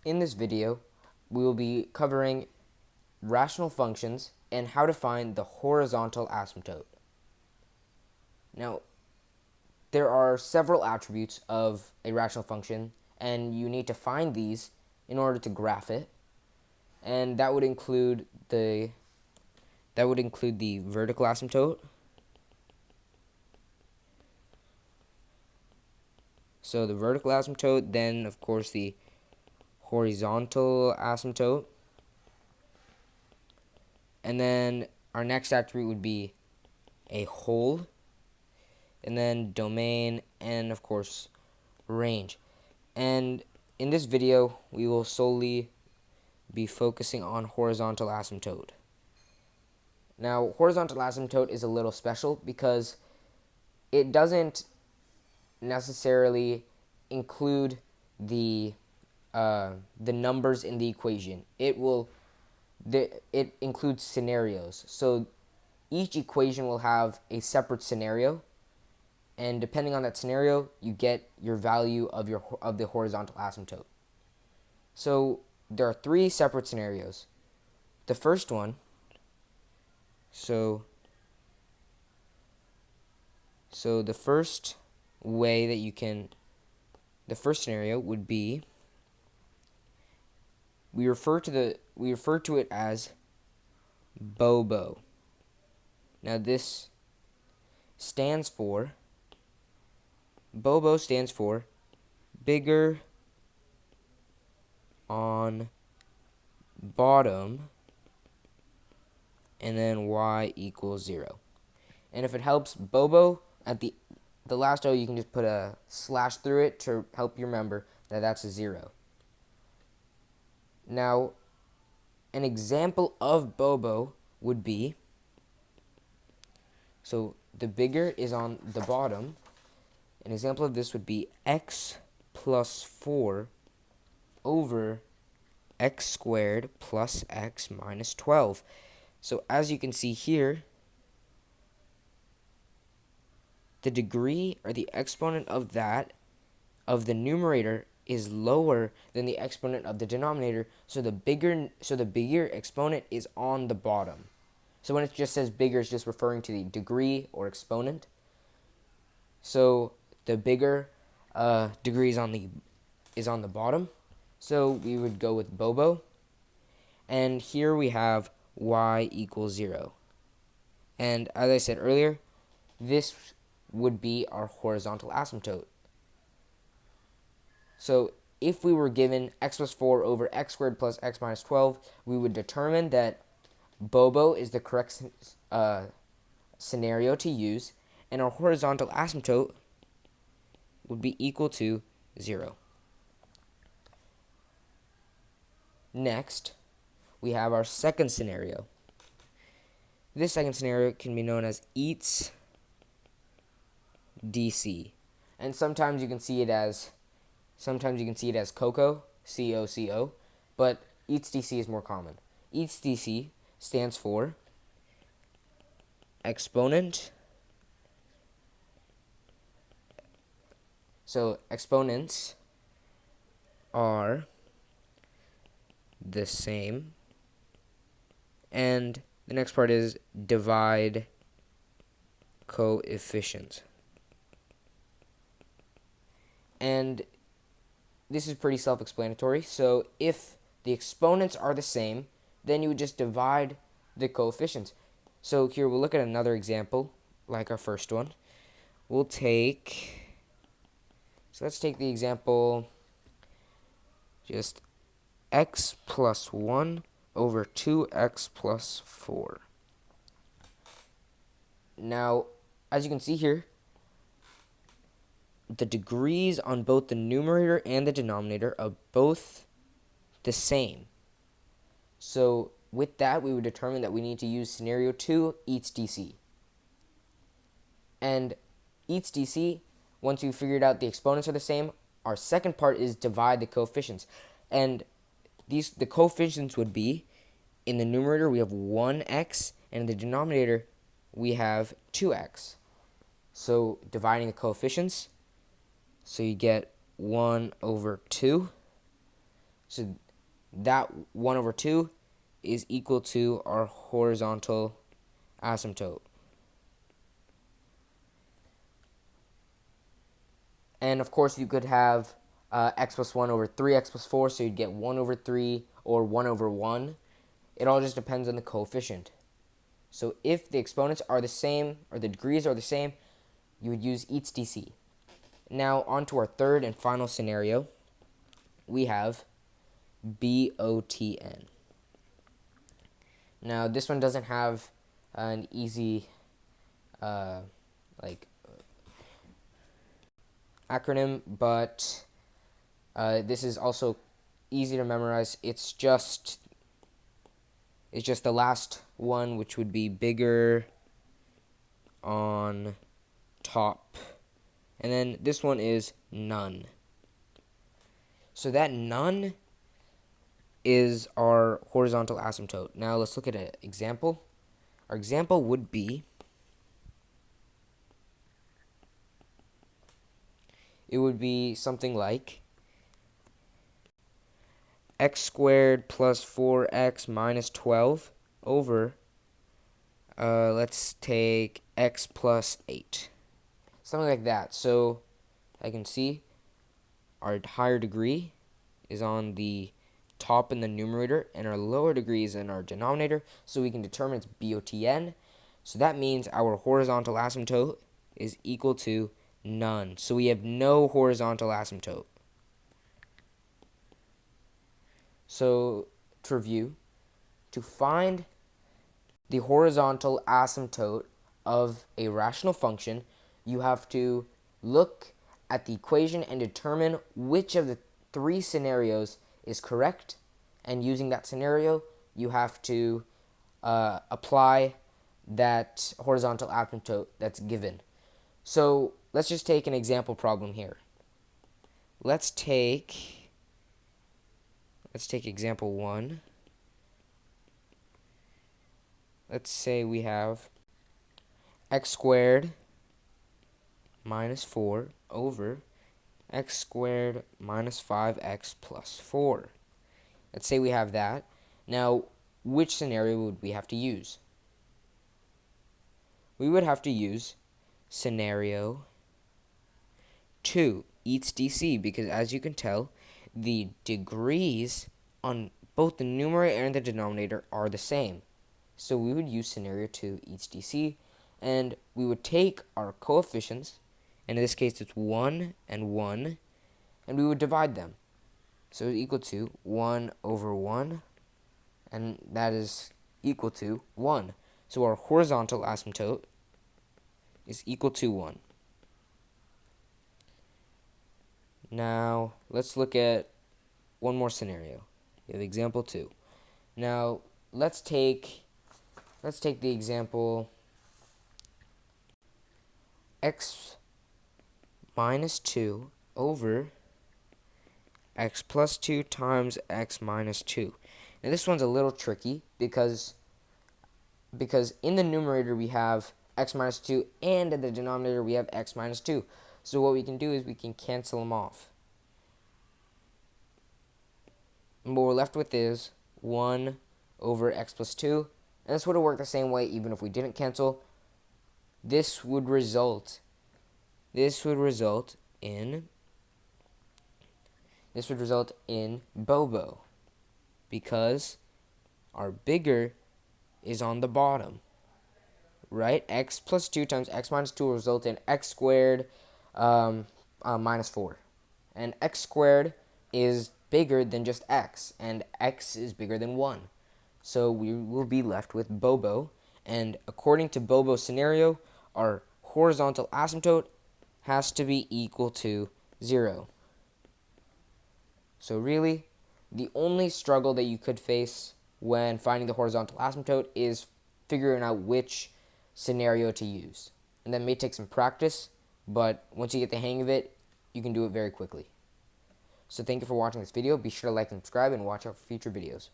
In this video, we will be covering rational functions and how to find the horizontal asymptote. Now, there are several attributes of a rational function, and you need to find these in order to graph it. And that would include the vertical asymptote. So the vertical asymptote, then of course the horizontal asymptote. And then our next attribute would be a hole, and then domain, and of course range. And in this video, we will solely be focusing on horizontal asymptote. Now, horizontal asymptote is a little special because it doesn't necessarily include the numbers in the equation. It includes scenarios. So each equation will have a separate scenario, and depending on that scenario, you get your value of the horizontal asymptote. So there are three separate scenarios. The first one, so the first way that you can, the first scenario would be, we refer to it as bobo. Now this stands for, bobo stands for bigger on bottom, and then y equals 0. And if it helps, bobo, at the last O, you can just put a slash through it to help you remember that that's a 0. Now, an example of bobo would be, so the bigger is on the bottom. An example of this would be x plus 4 over x squared plus x minus 12. So as you can see here, the degree, or the exponent of the numerator, is lower than the exponent of the denominator, so the bigger exponent is on the bottom. So when it just says bigger, it's just referring to the degree or exponent. So the bigger degree is on the bottom. So we would go with bobo. And here we have y equals 0. And as I said earlier, this would be our horizontal asymptote. So if we were given x plus 4 over x squared plus x minus 12, we would determine that bobo is the correct scenario to use, and our horizontal asymptote would be equal to 0. Next, we have our second scenario. This second scenario can be known as eats DC, and sometimes you can see it as COCO, COCO, but eats DC is more common. Eats DC stands for exponent. So exponents are the same, and the next part is divide coefficients. And this is pretty self-explanatory. So if the exponents are the same, then you would just divide the coefficients. So here we'll look at another example, like our first one. Let's take the example, just x plus 1 over 2x plus 4. Now, as you can see here, the degrees on both the numerator and the denominator are both the same. So with that, we would determine that we need to use scenario 2, eats DC. And eats DC, once we've figured out the exponents are the same, our second part is divide the coefficients. And the coefficients would be, in the numerator we have 1x, and in the denominator we have 2x. So dividing the coefficients, so you get 1 over 2 So that 1 over 2 is equal to our horizontal asymptote. And of course, you could have x plus 1 over 3x plus 4, so you'd get 1 over 3 or 1 over 1. It all just depends on the coefficient. So if the exponents are the same, or the degrees are the same, you would use each DC. Now, on to our third and final scenario. We have BOTN. Now, this one doesn't have an easy like acronym, but this is also easy to memorize. It's just the last one, which would be bigger on top, and then this one is none. So that none is our horizontal asymptote. Now let's look at an example. Our example would be, it would be something like x squared plus 4x minus 12 over, let's take x plus 8. Something like that. So I can see our higher degree is on the top in the numerator, and our lower degree is in our denominator, so we can determine it's BOTN. So that means our horizontal asymptote is equal to none. So we have no horizontal asymptote. So to review, to find the horizontal asymptote of a rational function, you have to look at the equation and determine which of the 3 scenarios is correct. And using that scenario, you have to apply that horizontal asymptote that's given. So let's just take an example problem here. Let's take example 1. Let's say we have x squared minus 4 over x squared minus 5x plus 4. Let's say we have that. Now, which scenario would we have to use? We would have to use scenario 2, each DC, because as you can tell, the degrees on both the numerator and the denominator are the same. So we would use scenario 2, each DC, and we would take our coefficients, and in this case it's 1 and 1, and we would divide them. So it's equal to 1 over 1, and that is equal to 1. So our horizontal asymptote is equal to 1. Now, let's look at one more scenario. We have example 2. Now, let's take the example x minus 2 over x plus 2 times x minus 2. Now this one's a little tricky because in the numerator we have x minus 2 and in the denominator we have x minus 2. So what we can do is we can cancel them off. And what we're left with is 1 over x plus 2. And this would have worked the same way even if we didn't cancel. This would result in bobo, because our bigger is on the bottom, right? X plus 2 times x minus 2 will result in x squared minus 4. And x squared is bigger than just x, and x is bigger than 1. So we will be left with bobo, and according to Bobo's scenario, our horizontal asymptote has to be equal to 0. So really, the only struggle that you could face when finding the horizontal asymptote is figuring out which scenario to use. And that may take some practice, but once you get the hang of it, you can do it very quickly. So thank you for watching this video. Be sure to like and subscribe and watch out for future videos.